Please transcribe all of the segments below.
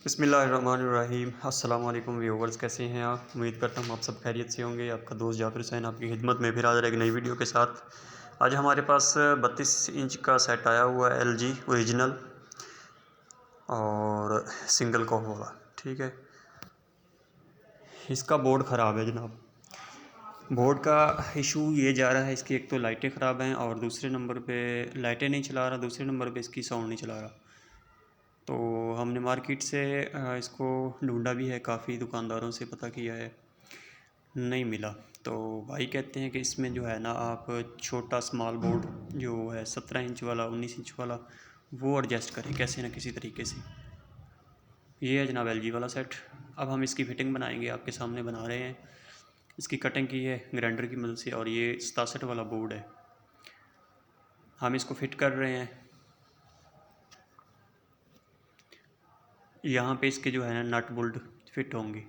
बिस्मिल्लाहिर्रहमानिर्रहीम। अस्सलाम वालेकुम व्यूअर्स, कैसे हैं आप? उम्मीद करता हूँ आप सब खैरियत से होंगे। आपका दोस्त जाफिर हुसैन आपकी खिदमत में फिर हाज़िर है एक नई वीडियो के साथ। आज हमारे पास 32 इंच का सेट आया हुआ है LG ओरिजिनल और सिंगल कॉफ वाला। ठीक है, इसका बोर्ड ख़राब है जनाब। बोर्ड का इशू ये जा रहा है, इसकी एक तो लाइटें ख़राब हैं और दूसरे नंबर पे लाइटें नहीं चला रहा, दूसरे नंबर पे इसकी साउंड नहीं चला रहा। तो हमने मार्केट से इसको ढूंढा भी है, काफ़ी दुकानदारों से पता किया है, नहीं मिला। तो भाई कहते हैं कि इसमें जो है ना, आप छोटा स्मॉल बोर्ड जो है 17 इंच वाला 19 इंच वाला वो एडजस्ट करें कैसे ना किसी तरीके से। ये है जनाब LG वाला सेट। अब हम इसकी फ़िटिंग बनाएंगे, आपके सामने बना रहे हैं। इसकी कटिंग की है ग्राइंडर की मदद से और ये 67 वाला बोर्ड है। हम इसको फिट कर रहे हैं। यहाँ पे इसके जो है ना नट बोल्ट फिट होंगे।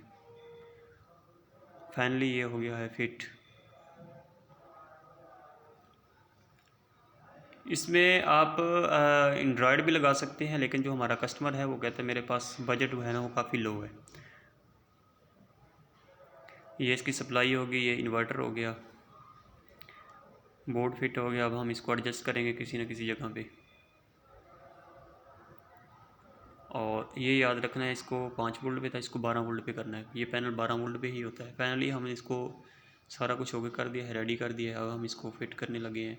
फाइनली ये हो गया है फिट। इसमें आप एंड्रॉयड भी लगा सकते हैं, लेकिन जो हमारा कस्टमर है वो कहता है मेरे पास बजट जो है ना वो काफ़ी लो है। ये इसकी सप्लाई होगी, ये इन्वर्टर हो गया, बोर्ड फिट हो गया। अब हम इसको एडजस्ट करेंगे किसी न किसी जगह पे। और ये याद रखना है, इसको 5 वोल्ट पे था, इसको 12 वोल्ट पे करना है। ये पैनल 12 वोल्ट पे ही होता है। फाइनली हमने इसको सारा कुछ होके कर दिया है, रेडी कर दिया है। अब हम इसको फिट करने लगे हैं।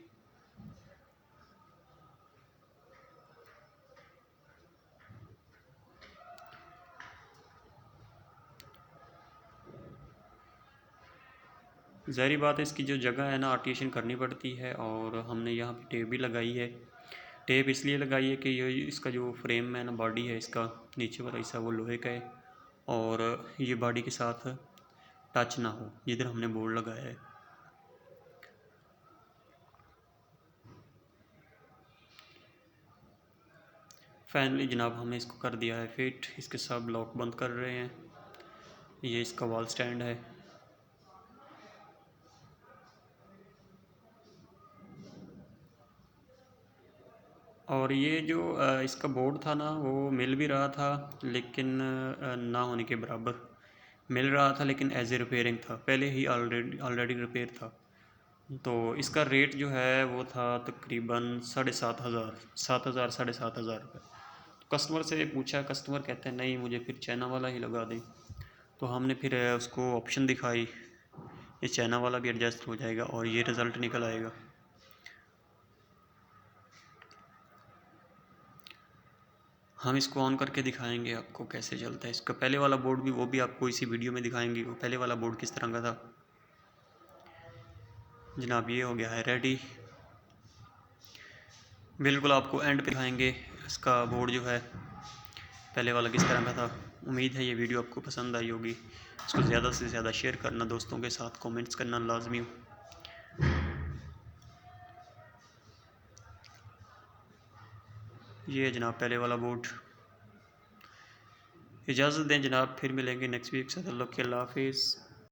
ज़ाहिर बात है, इसकी जो जगह है ना आर्टिशन करनी पड़ती है और हमने यहाँ पे टेप भी लगाई है। टेप इसलिए लगाई है कि ये इसका जो फ्रेम है ना, बॉडी है इसका नीचे वाला हिस्सा वो लोहे का है और ये बॉडी के साथ टच ना हो जिधर हमने बोर्ड लगाया है। फाइनली जनाब हमने इसको कर दिया है फिट। इसके साथ ब्लॉक बंद कर रहे हैं। ये इसका वॉल स्टैंड है। और ये जो इसका बोर्ड था ना वो मिल भी रहा था, लेकिन ना होने के बराबर मिल रहा था, लेकिन एज ए रिपेयरिंग था, पहले ही ऑलरेडी रिपेयर था। तो इसका रेट जो है वो था तकरीबन 7,500 7,000 7,500 रुपये। तो कस्टमर से पूछा, कस्टमर कहते हैं नहीं मुझे फिर चाइना वाला ही लगा दें। तो हमने फिर उसको ऑप्शन दिखाई, ये चाइना वाला भी एडजस्ट हो जाएगा और ये रिज़ल्ट निकल आएगा। हम इसको ऑन करके दिखाएंगे आपको कैसे चलता है। इसका पहले वाला बोर्ड भी, वो भी आपको इसी वीडियो में दिखाएंगे वो पहले वाला बोर्ड किस तरह का था। जनाब ये हो गया है रेडी। बिल्कुल आपको एंड पे दिखाएंगे इसका बोर्ड जो है पहले वाला किस तरह का था। उम्मीद है ये वीडियो आपको पसंद आई होगी। इसको ज़्यादा से ज़्यादा शेयर करना, दोस्तों के साथ कमेंट्स करना लाजमी। ये है जनाब पहले वाला बोर्ड। इजाज़त दें जनाब, फिर मिलेंगे नेक्स्ट वीक। अल्लाह हाफिज़।